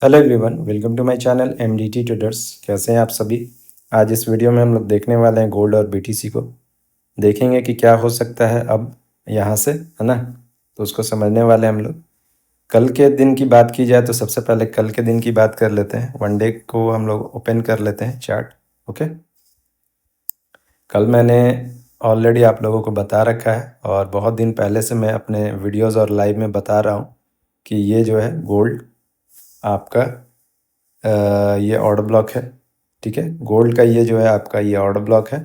Hello everyone, welcome to my channel MDT traders. कैसे हैं आप सभी। आज इस वीडियो में हम लोग देखने वाले हैं गोल्ड और बीटीसी को। देखेंगे कि क्या हो सकता है अब यहाँ से, है ना। तो उसको समझने वाले हैं हम लोग। कल के दिन की बात की जाए तो सबसे पहले कल के दिन की बात कर लेते हैं। वन डे को हम लोग ओपन कर लेते हैं चार्ट। ओके, कल मैंने ऑलरेडी आप लोगों को बता रखा है और बहुत दिन पहले से मैं अपने वीडियोज़ और लाइव में बता रहा हूँ कि ये जो है गोल्ड आपका ये ऑर्डर ब्लॉक है। ठीक है, गोल्ड का ये जो है आपका ये ऑर्डर ब्लॉक है।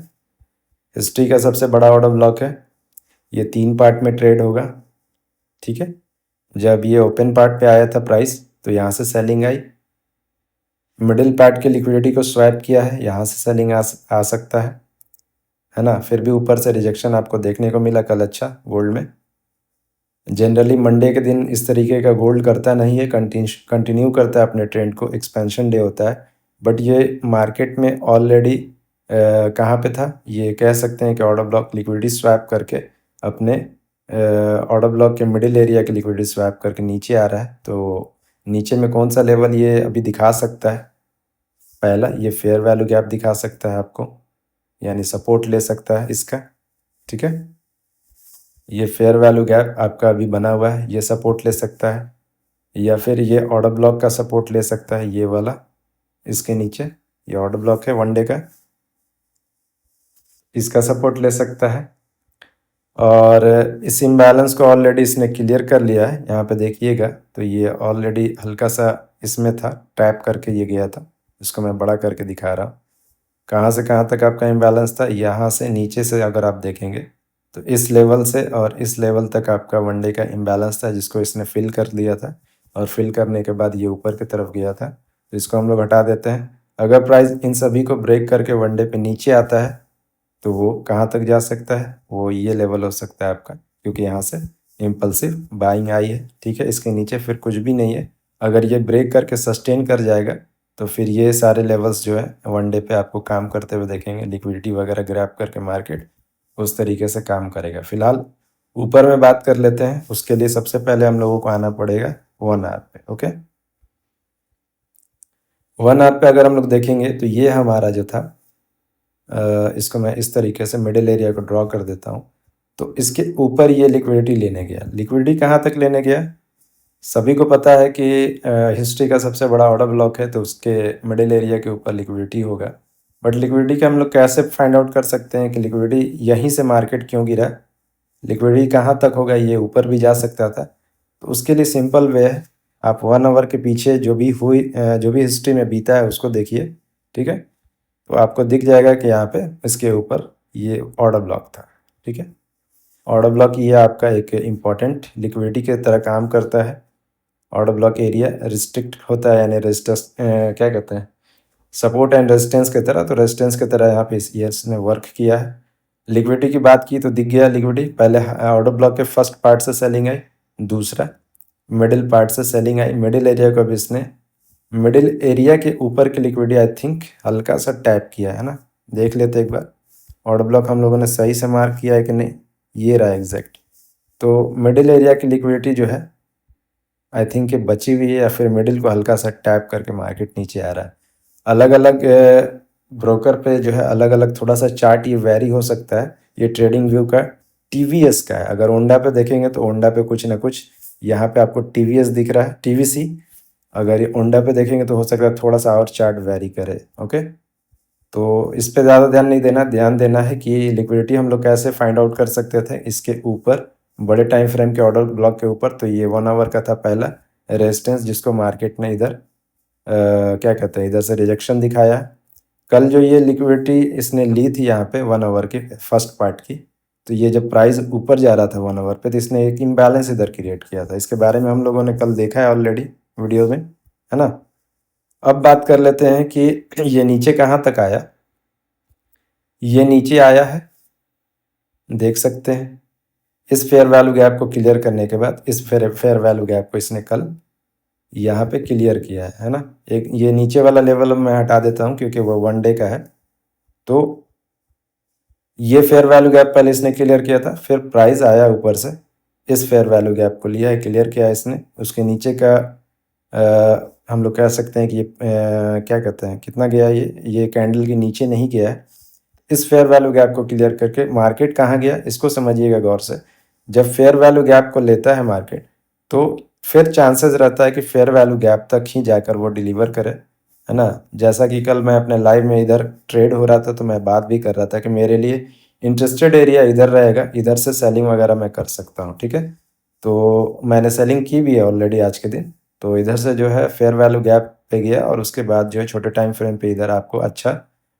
हिस्ट्री का सबसे बड़ा ऑर्डर ब्लॉक है। ये 3 पार्ट में ट्रेड होगा। ठीक है, जब ये ओपन पार्ट पे आया था प्राइस तो यहाँ से सेलिंग आई। मिडिल पार्ट के लिक्विडिटी को स्वैप किया है, यहाँ से सेलिंग आ सकता है ना। फिर भी ऊपर से रिजेक्शन आपको देखने को मिला कल। अच्छा, गोल्ड में जनरली मंडे के दिन इस तरीके का गोल्ड करता नहीं है, कंटिन्यू करता है अपने ट्रेंड को। एक्सपेंशन डे होता है, बट ये मार्केट में ऑलरेडी कहाँ पे था, ये कह सकते हैं कि ऑर्डर ब्लॉक लिक्विडिटी स्वैप करके अपने ऑर्डर ब्लॉक के मिडिल एरिया की लिक्विडिटी स्वैप करके नीचे आ रहा है। तो नीचे में कौन सा लेवल ये अभी दिखा सकता है? पहला, ये फेयर वैल्यू गैप दिखा सकता है आपको, यानी सपोर्ट ले सकता है इसका। ठीक है, ये फेयर वैल्यू गैप आपका अभी बना हुआ है, ये सपोर्ट ले सकता है। या फिर ये ऑर्डर ब्लॉक का सपोर्ट ले सकता है, ये वाला इसके नीचे। ये ऑर्डर ब्लॉक है वन डे का, इसका सपोर्ट ले सकता है। और इस इम्बैलेंस को ऑलरेडी इसने क्लियर कर लिया है। यहाँ पे देखिएगा तो ये ऑलरेडी हल्का सा इसमें था, टैप करके ये गया था। इसको मैं बड़ा करके दिखा रहा हूँ। कहाँ से कहाँ तक आपका इम्बैलेंस था? यहाँ से नीचे से अगर आप देखेंगे तो इस लेवल से और इस लेवल तक आपका वन डे का इम्बैलेंस था, जिसको इसने फिल कर लिया था। और फिल करने के बाद ये ऊपर की तरफ गया था, तो इसको हम लोग हटा देते हैं। अगर प्राइस इन सभी को ब्रेक करके वन डे पे नीचे आता है तो वो कहाँ तक जा सकता है? वो ये लेवल हो सकता है आपका, क्योंकि यहाँ से इम्पल्सिव बाइंग आई है। ठीक है, इसके नीचे फिर कुछ भी नहीं है। अगर ये ब्रेक करके सस्टेन कर जाएगा तो फिर ये सारे लेवल्स जो है वन डे पे आपको काम करते हुए देखेंगे। लिक्विडिटी वगैरह ग्रैब करके मार्केट उस तरीके से काम करेगा। फिलहाल ऊपर में बात कर लेते हैं। उसके लिए सबसे पहले हम लोगों को आना पड़ेगा 1 आवर पे। ओके, 1 आवर पे अगर हम लोग देखेंगे तो ये हमारा जो था, इसको मैं इस तरीके से मिडिल एरिया को ड्रॉ कर देता हूँ। तो इसके ऊपर ये लिक्विडिटी लेने गया। लिक्विडिटी कहाँ तक लेने गया? सभी को पता है कि हिस्ट्री का सबसे बड़ा ऑर्डर ब्लॉक है, तो उसके मिडिल एरिया के ऊपर लिक्विडिटी होगा। बट लिक्विडिटी का हम लोग कैसे फाइंड आउट कर सकते हैं कि लिक्विडिटी यहीं से मार्केट क्यों गिरा? लिक्विडिटी कहाँ तक होगा? ये ऊपर भी जा सकता था। तो उसके लिए सिंपल वे है, आप 1 आवर के पीछे जो भी हिस्ट्री में बीता है उसको देखिए। ठीक है, तो आपको दिख जाएगा कि यहाँ पे इसके ऊपर ये ऑर्डर ब्लॉक था। ठीक है, ऑर्डर ब्लॉक ये आपका एक इम्पॉर्टेंट लिक्विडिटी के तरह काम करता है। ऑर्डर ब्लॉक एरिया रिस्ट्रिक्ट होता है, यानी रेजिस्टेंस क्या कहते हैं, सपोर्ट एंड रेजिस्टेंस की तरह। तो रेजिस्टेंस की तरह यहाँ पे इसने वर्क किया है। लिक्विडिटी की बात की तो दिख गया लिक्विडिटी। पहले ऑर्डर ब्लॉक के फर्स्ट पार्ट से सेलिंग आई, दूसरा मिडिल पार्ट से सेलिंग आई। मिडिल एरिया को भी इसने मिडिल एरिया के ऊपर की लिक्विडिटी आई थिंक हल्का सा टैप किया है ना। देख लेते एक बार ऑर्डर ब्लॉक हम लोगों ने सही से मार्क किया है कि नहीं। ये रहा एग्जैक्ट। तो मिडिल एरिया की लिक्विडिटी जो है आई थिंक ये बची हुई है, या फिर मिडिल को हल्का सा टैप करके मार्केट नीचे आ रहा है। अलग अलग ब्रोकर पे जो है अलग अलग थोड़ा सा चार्ट ये वेरी हो सकता है। ये ट्रेडिंग व्यू का टीवीएस का है। अगर ओंडा पे देखेंगे तो ओंडा पे कुछ ना कुछ यहाँ पे आपको टीवीएस दिख रहा है, टीवीसी। अगर ये ओंडा पे देखेंगे तो हो सकता है थोड़ा सा और चार्ट वेरी करे। ओके, तो इस पे ज़्यादा ध्यान नहीं देना, ध्यान देना है कि लिक्विडिटी हम लोग कैसे फाइंड आउट कर सकते थे इसके ऊपर, बड़े टाइम फ्रेम के ऑर्डर ब्लॉक के ऊपर। तो ये 1 आवर का था पहला रेजिस्टेंस, जिसको मार्केट ने इधर क्या कहते हैं, इधर से रिजेक्शन दिखाया। कल जो ये लिक्विडिटी इसने ली थी यहाँ पे 1 आवर की फर्स्ट पार्ट की, तो ये जब प्राइस ऊपर जा रहा था 1 आवर पे तो इसने एक इम्बैलेंस इधर क्रिएट किया था। इसके बारे में हम लोगों ने कल देखा है ऑलरेडी वीडियो में, है ना। अब बात कर लेते हैं कि ये नीचे कहाँ तक आया। ये नीचे आया है, देख सकते हैं। इस फेयर वैल्यू गैप को क्लियर करने के बाद इस फेयर वैल्यू गैप को इसने कल यहाँ पे क्लियर किया है ना। एक ये नीचे वाला लेवल मैं हटा देता हूँ क्योंकि वो वन डे का है। तो ये फेयर वैल्यू गैप पहले इसने क्लियर किया था, फिर प्राइस आया ऊपर से, इस फेयर वैल्यू गैप को लिया है, क्लियर किया है इसने। उसके नीचे का हम लोग कह सकते हैं कि ये क्या कहते हैं, कितना गया ये कैंडल के नीचे नहीं गया है। इस फेयर वैल्यू गैप को क्लियर करके मार्केट कहाँ गया इसको समझिएगा गौर से। जब फेयर वैल्यू गैप को लेता है मार्केट, तो फिर चांसेस रहता है कि फेयर वैल्यू गैप तक ही जाकर वो डिलीवर करे, है ना। जैसा कि कल मैं अपने लाइव में इधर ट्रेड हो रहा था, तो मैं बात भी कर रहा था कि मेरे लिए इंटरेस्टेड एरिया इधर रहेगा, इधर से सेलिंग वगैरह मैं कर सकता हूँ, ठीक है। तो मैंने सेलिंग की भी है ऑलरेडी आज के दिन। तो इधर से जो है फेयर वैल्यू गैप पे गया, और उसके बाद जो है छोटे टाइम फ्रेम पे इधर आपको अच्छा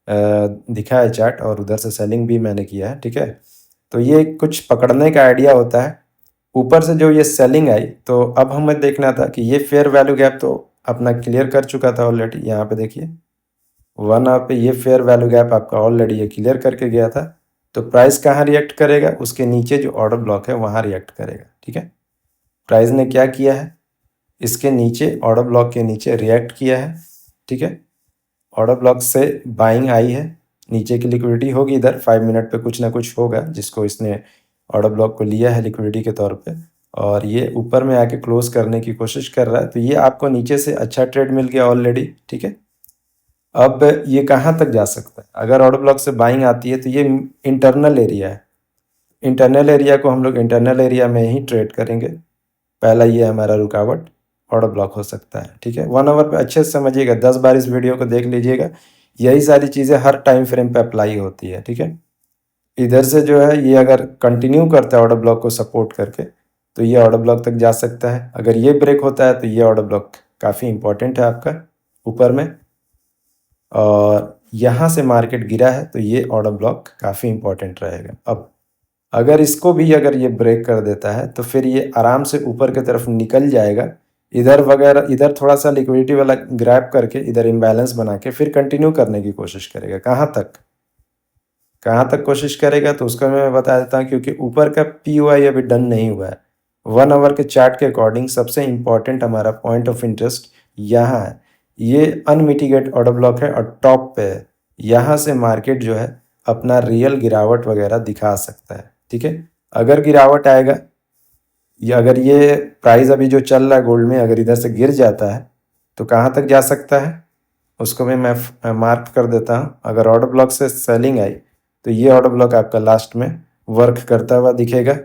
दिखा है चार्ट, और उधर से सेलिंग भी मैंने किया है, ठीक है। तो ये कुछ पकड़ने का आइडिया होता है। ऊपर से जो ये सेलिंग आई, तो अब हमें देखना था कि ये फेयर वैल्यू गैप तो अपना क्लियर कर चुका था ऑलरेडी। यहाँ पे देखिए 1 आवर पे ये फेयर वैल्यू गैप आपका ऑलरेडी ये क्लियर करके गया था। तो प्राइस कहाँ रिएक्ट करेगा, उसके नीचे जो ऑर्डर ब्लॉक है वहाँ रिएक्ट करेगा, ठीक है। प्राइस ने क्या किया है, इसके नीचे ऑर्डर ब्लॉक के नीचे रिएक्ट किया है, ठीक है। ऑर्डर ब्लॉक से बाइंग आई है, नीचे की लिक्विडिटी होगी इधर 5 मिनट पे कुछ ना कुछ होगा जिसको इसने ऑर्डर ब्लॉक को लिया है लिक्विडिटी के तौर पे, और ये ऊपर में आके क्लोज करने की कोशिश कर रहा है। तो ये आपको नीचे से अच्छा ट्रेड मिल गया ऑलरेडी, ठीक है। अब ये कहाँ तक जा सकता है, अगर ऑर्डर ब्लॉक से बाइंग आती है तो ये इंटरनल एरिया है। इंटरनल एरिया को हम लोग इंटरनल एरिया में ही ट्रेड करेंगे। पहला ये हमारा रुकावट ऑर्डर ब्लॉक हो सकता है, ठीक है। 1 आवर पे अच्छे से समझिएगा, 10 बार इस वीडियो को देख लीजिएगा। यही सारी चीज़ें हर टाइम फ्रेम पे अप्लाई होती है, ठीक है। इधर से जो है ये अगर कंटिन्यू करता है ऑर्डर ब्लॉक को सपोर्ट करके, तो ये ऑर्डर ब्लॉक तक जा सकता है। अगर ये ब्रेक होता है तो ये ऑर्डर ब्लॉक काफ़ी इंपॉर्टेंट है आपका ऊपर में, और यहाँ से मार्केट गिरा है तो ये ऑर्डर ब्लॉक काफ़ी इंपॉर्टेंट रहेगा। अब अगर इसको भी अगर ये ब्रेक कर देता है तो फिर ये आराम से ऊपर की तरफ निकल जाएगा, इधर वगैरह इधर थोड़ा सा लिक्विडिटी वाला ग्रैब करके इधर इम्बैलेंस बना के फिर कंटिन्यू करने की कोशिश करेगा। कहाँ तक कोशिश करेगा, तो उसका मैं बता देता हूँ, क्योंकि ऊपर का POI अभी डन नहीं हुआ है। 1 आवर के चार्ट के अकॉर्डिंग सबसे इम्पॉर्टेंट हमारा पॉइंट ऑफ इंटरेस्ट यहाँ है। ये अनमिटिगेट ऑर्डर ब्लॉक है और टॉप पे है। यहाँ से मार्केट जो है अपना रियल गिरावट वगैरह दिखा सकता है, ठीक है। अगर गिरावट आएगा, या अगर ये प्राइस अभी जो चल रहा है गोल्ड में अगर इधर से गिर जाता है तो कहाँ तक जा सकता है, उसको भी मैं मार्क कर देता हूँ। अगर ऑर्डर ब्लॉक से सेलिंग आई तो ये ऑर्डर ब्लॉक आपका लास्ट में वर्क करता हुआ दिखेगा।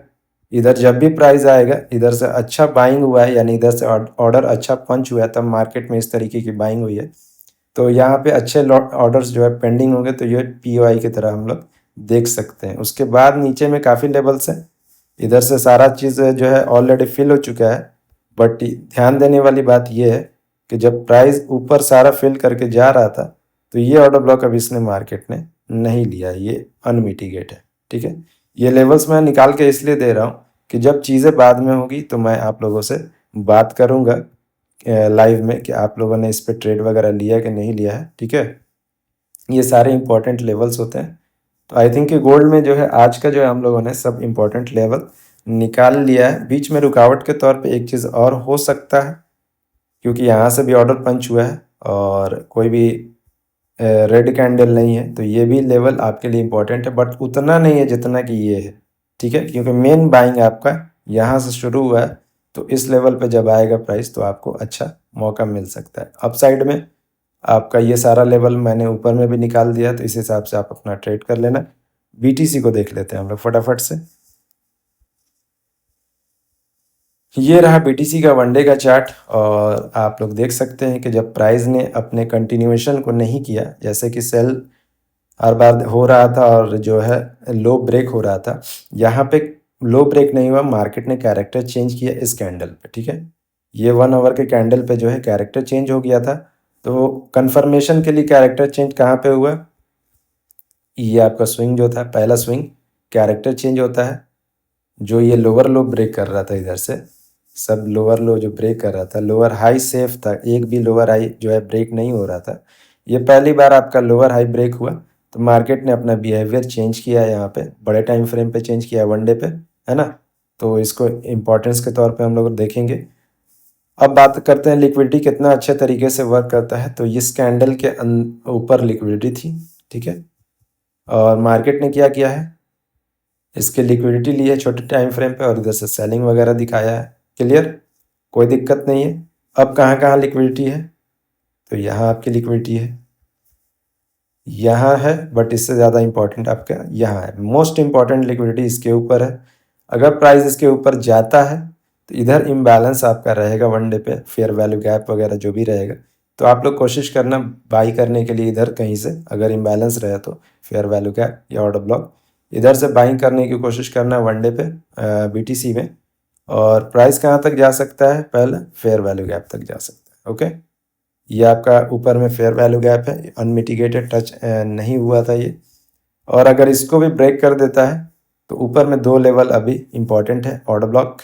इधर जब भी प्राइस आएगा, इधर से अच्छा बाइंग हुआ है, यानी इधर से ऑर्डर अच्छा पंच हुआ है, तब मार्केट में इस तरीके की बाइंग हुई है, तो यहाँ पे अच्छे ऑर्डर्स जो है पेंडिंग होंगे, तो ये POI की तरह हम लोग देख सकते हैं। उसके बाद नीचे में काफ़ी लेवल्स हैं, इधर से सारा चीज़ जो है ऑलरेडी फिल हो चुका है। बट ध्यान देने वाली बात ये है कि जब प्राइस ऊपर सारा फिल करके जा रहा था, तो ये ऑर्डर ब्लॉक अभी इसने मार्केट ने नहीं लिया, ये अनमिटिगेट है, ठीक है। ये लेवल्स मैं निकाल के इसलिए दे रहा हूँ कि जब चीज़ें बाद में होगी तो मैं आप लोगों से बात करूँगा लाइव में कि आप लोगों ने इस पे ट्रेड वगैरह लिया कि नहीं लिया है, ठीक है। ये सारे इंपॉर्टेंट लेवल्स होते हैं। तो आई थिंक कि गोल्ड में जो है आज का जो है हम लोगों ने सब इंपॉर्टेंट लेवल निकाल लिया है। बीच में रुकावट के तौर पे एक चीज़ और हो सकता है, क्योंकि यहाँ से भी ऑर्डर पंच हुआ है और कोई भी रेड कैंडल नहीं है, तो ये भी लेवल आपके लिए इम्पोर्टेंट है, बट उतना नहीं है जितना कि ये है, ठीक है। क्योंकि मेन बाइंग आपका यहाँ से शुरू हुआ है, तो इस लेवल पे जब आएगा प्राइस तो आपको अच्छा मौका मिल सकता है। अपसाइड में आपका ये सारा लेवल मैंने ऊपर में भी निकाल दिया, तो इस हिसाब से आप अपना ट्रेड कर लेना। BTC को देख लेते हैं हम लोग फटाफट से। ये रहा BTC का वनडे का चार्ट, और आप लोग देख सकते हैं कि जब प्राइस ने अपने कंटिन्यूएशन को नहीं किया, जैसे कि सेल हर बार हो रहा था और जो है लो ब्रेक हो रहा था, यहाँ पे लो ब्रेक नहीं हुआ, मार्केट ने कैरेक्टर चेंज किया इस कैंडल पे, ठीक है। ये 1 आवर के कैंडल पे जो है कैरेक्टर चेंज हो गया था। तो कंफर्मेशन के लिए कैरेक्टर चेंज कहाँ पे हुआ, ये आपका स्विंग जो था, पहला स्विंग कैरेक्टर चेंज होता है। जो ये लोअर लो ब्रेक कर रहा था, इधर से सब लोअर लो जो ब्रेक कर रहा था, लोअर हाई सेफ था, एक भी लोअर हाई जो है ब्रेक नहीं हो रहा था। ये पहली बार आपका लोअर हाई ब्रेक हुआ, तो मार्केट ने अपना बिहेवियर चेंज किया है, यहाँ पे बड़े टाइम फ्रेम पे चेंज किया, वनडे पे, है ना। तो इसको इम्पोर्टेंस के तौर पे हम लोग देखेंगे। अब बात करते हैं लिक्विडिटी कितना अच्छे तरीके से वर्क करता है। तो इस कैंडल के ऊपर लिक्विडिटी थी, ठीक है, और मार्केट ने क्या किया है, इसके लिक्विडिटी ली है छोटे टाइम फ्रेम पे, और इधर से सेलिंग वगैरह दिखाया है, क्लियर, कोई दिक्कत नहीं है। अब कहाँ कहाँ लिक्विडिटी है, तो यहाँ आपकी लिक्विडिटी है, यहाँ है, बट इससे ज़्यादा इंपॉर्टेंट आपका यहाँ है। मोस्ट इंपॉर्टेंट लिक्विडिटी इसके ऊपर है। अगर प्राइस इसके ऊपर जाता है तो इधर इम्बैलेंस आपका रहेगा वन डे पे, फेयर वैल्यू गैप वगैरह जो भी रहेगा। तो आप लोग कोशिश करना बाई करने के लिए इधर कहीं से, अगर इम्बैलेंस रहे तो फेयर वैल्यू गैप या ऑर्डर ब्लॉक, इधर से बाइंग करने की कोशिश करना वन डे पे BTC में। और प्राइस कहाँ तक जा सकता है, पहले फेयर वैल्यू गैप तक जा सकता है। ओके, ये आपका ऊपर में फेयर वैल्यू गैप है, अनमिटिगेटेड टच नहीं हुआ था ये। और अगर इसको भी ब्रेक कर देता है तो ऊपर में 2 लेवल अभी इंपॉर्टेंट है। ऑर्डर ब्लॉक,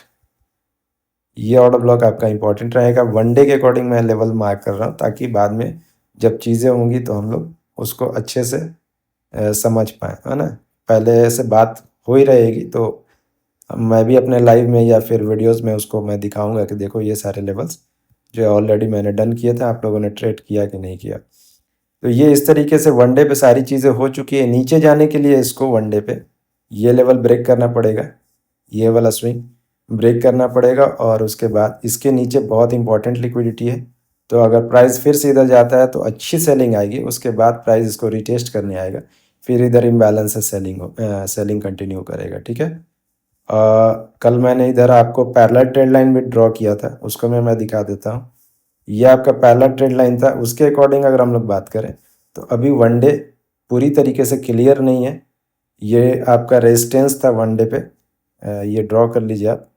ये ऑर्डर ब्लॉक आपका इंपॉर्टेंट रहेगा। वन डे के अकॉर्डिंग मैं लेवल मार्क कर रहा हूँ ताकि बाद में जब चीज़ें होंगी तो हम लोग उसको अच्छे से समझ पाएँ, है ना। पहले से बात हो ही रहेगी तो मैं भी अपने लाइव में या फिर वीडियोस में उसको मैं दिखाऊंगा कि देखो ये सारे लेवल्स जो ऑलरेडी मैंने डन किए थे, आप लोगों ने ट्रेड किया कि नहीं किया। तो ये इस तरीके से वन डे पे सारी चीज़ें हो चुकी है। नीचे जाने के लिए इसको वन डे पे ये लेवल ब्रेक करना पड़ेगा, ये वाला स्विंग ब्रेक करना पड़ेगा। और उसके बाद इसके नीचे बहुत इंपॉर्टेंट लिक्विडिटी है, तो अगर प्राइस फिर से इधर जाता है तो अच्छी सेलिंग आएगी। उसके बाद प्राइस इसको रिटेस्ट करने आएगा, फिर इधर इम्बैलेंस से सेलिंग कंटिन्यू करेगा। ठीक है, कल मैंने इधर आपको पैरेलल ट्रेंड लाइन भी ड्रॉ किया था, उसको मैं दिखा देता हूँ। ये आपका पैरेलल ट्रेंड लाइन था, उसके अकॉर्डिंग अगर हम लोग बात करें तो अभी वन डे पूरी तरीके से क्लियर नहीं है। ये आपका रेजिस्टेंस था वन डे पे, ये ड्रॉ कर लीजिए आप।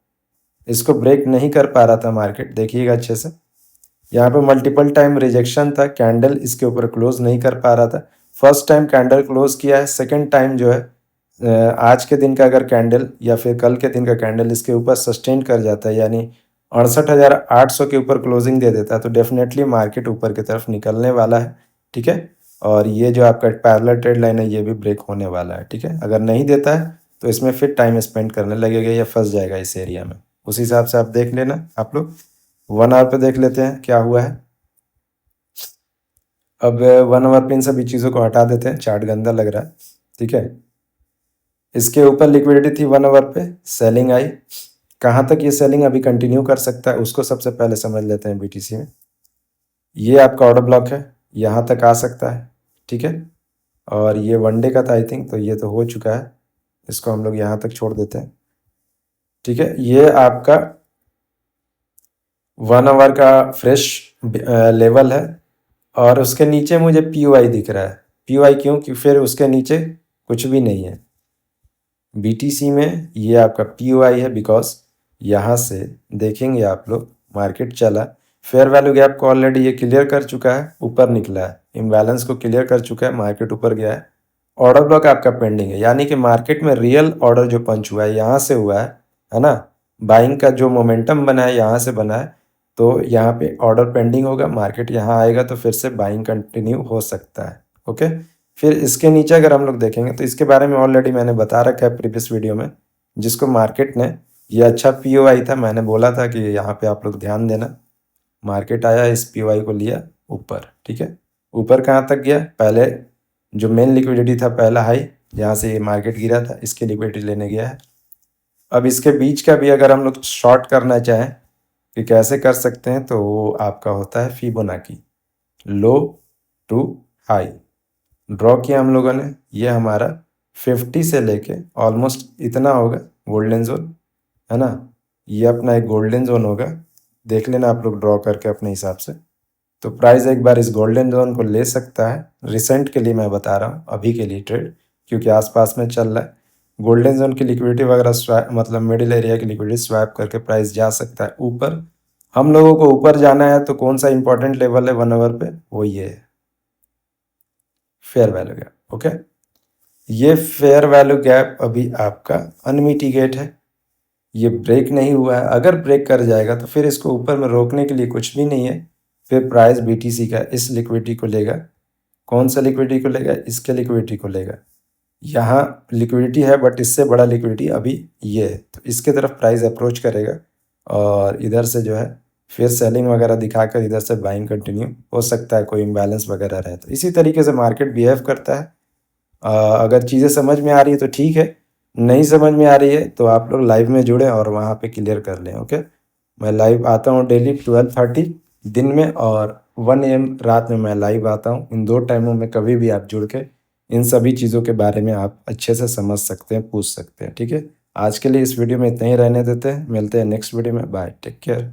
इसको ब्रेक नहीं कर पा रहा था मार्केट, देखिएगा अच्छे से। यहाँ पे मल्टीपल टाइम रिजेक्शन था, कैंडल इसके ऊपर क्लोज नहीं कर पा रहा था। फर्स्ट टाइम कैंडल क्लोज किया है, सेकंड टाइम जो है आज के दिन का अगर कैंडल या फिर कल के दिन का कैंडल इसके ऊपर सस्टेन कर जाता है, यानी 68,800 के ऊपर क्लोजिंग दे देता है, तो डेफिनेटली मार्केट ऊपर की तरफ निकलने वाला है। ठीक है, और ये जो आपका पैरेलल ट्रेड लाइन है ये भी ब्रेक होने वाला है। ठीक है, अगर नहीं देता है तो इसमें फिर टाइम स्पेंड करने लगेगा या फंस जाएगा इस एरिया में। उस हिसाब से आप देख लेना। आप लोग 1 आवर पे देख लेते हैं क्या हुआ है। अब 1 आवर पे इन सभी चीज़ों को हटा देते हैं, चार्ट गंदा लग रहा है। ठीक है, इसके ऊपर लिक्विडिटी थी 1 आवर पे, सेलिंग आई। कहाँ तक ये सेलिंग अभी कंटिन्यू कर सकता है उसको सबसे पहले समझ लेते हैं BTC में। ये आपका ऑर्डर ब्लॉक है, यहाँ तक आ सकता है। ठीक है, और ये वन डे का था आई थिंक, तो ये तो हो चुका है, इसको हम लोग यहाँ तक छोड़ देते हैं। ठीक है, ये आपका 1 आवर का फ्रेश लेवल है और उसके नीचे मुझे POI दिख रहा है। POI क्यों, कि फिर उसके नीचे कुछ भी नहीं है। BTC में ये आपका POI है, बिकॉज यहाँ से देखेंगे आप लोग मार्केट चला, फेयर वैल्यू गैप को ऑलरेडी ये क्लियर कर चुका है, ऊपर निकला है, इम्बैलेंस को क्लियर कर चुका है, मार्केट ऊपर गया है। ऑर्डर ब्लॉक आपका पेंडिंग है, यानी कि मार्केट में रियल ऑर्डर जो पंच हुआ है यहाँ से हुआ है ना। बाइंग का जो मोमेंटम बना है यहाँ से बना है, तो यहाँ पे ऑर्डर पेंडिंग होगा, मार्केट यहाँ आएगा तो फिर से बाइंग कंटिन्यू हो सकता है। ओके, फिर इसके नीचे अगर हम लोग देखेंगे तो इसके बारे में ऑलरेडी मैंने बता रखा है प्रीवियस वीडियो में, जिसको मार्केट ने ये अच्छा POI था, मैंने बोला था कि यहाँ पे आप लोग ध्यान देना। मार्केट आया, इस POI को लिया ऊपर। ठीक है, ऊपर कहाँ तक गया, पहले जो मेन लिक्विडिटी था, पहला हाई जहाँ से ये मार्केट गिरा था, इसकी लिक्विडिटी लेने गया है। अब इसके बीच का भी अगर हम लोग शॉर्ट करना चाहें कि कैसे कर सकते हैं, तो वो आपका होता है Fibonacci, low to high draw किया हम लोगों ने। ये हमारा 50 से लेके ऑलमोस्ट इतना होगा गोल्डन जोन, है ना। ये अपना एक गोल्डन जोन होगा, देख लेना आप लोग ड्रॉ करके अपने हिसाब से। तो प्राइस एक बार इस गोल्डन जोन को ले सकता है, रिसेंट के लिए मैं बता रहा हूँ, अभी के लिए ट्रेड, क्योंकि आसपास में चल रहा है। गोल्डन जोन की लिक्विडिटी वगैरह स्वैप, मतलब मिडिल एरिया की लिक्विडिटी स्वैप करके प्राइस जा सकता है ऊपर। हम लोगों को ऊपर जाना है तो कौन सा इंपॉर्टेंट लेवल है 1 आवर पे, वो ये है फेयर वैल्यू गैप। ओके, ये फेयर वैल्यू गैप अभी आपका अनमिटिगेट है, ये ब्रेक नहीं हुआ है। अगर ब्रेक कर जाएगा तो फिर इसको ऊपर में रोकने के लिए कुछ भी नहीं है, फिर प्राइस BTC का इस लिक्विडिटी को लेगा। कौन सा लिक्विडिटी को लेगा, इसके लिक्विडिटी को लेगा। यहाँ लिक्विडिटी है बट इससे बड़ा लिक्विडिटी अभी ये है, तो इसके तरफ प्राइस अप्रोच करेगा और इधर से जो है फिर सेलिंग वगैरह दिखाकर इधर से बाइंग कंटिन्यू हो सकता है, कोई इम्बैलेंस वगैरह रहे तो। इसी तरीके से मार्केट बिहेव करता है। अगर चीज़ें समझ में आ रही है तो ठीक है, नहीं समझ में आ रही है तो आप लोग लाइव में जुड़े और वहाँ पे क्लियर कर लें। ओके, मैं लाइव आता हूँ डेली 12:30 दिन में और 1 AM रात में मैं लाइव आता हूँ। इन 2 टाइमों में कभी भी आप जुड़ के इन सभी चीज़ों के बारे में आप अच्छे से समझ सकते हैं, पूछ सकते हैं, ठीक है? आज के लिए इस वीडियो में इतना ही रहने देते हैं। मिलते हैं नेक्स्ट वीडियो में। Bye, take care.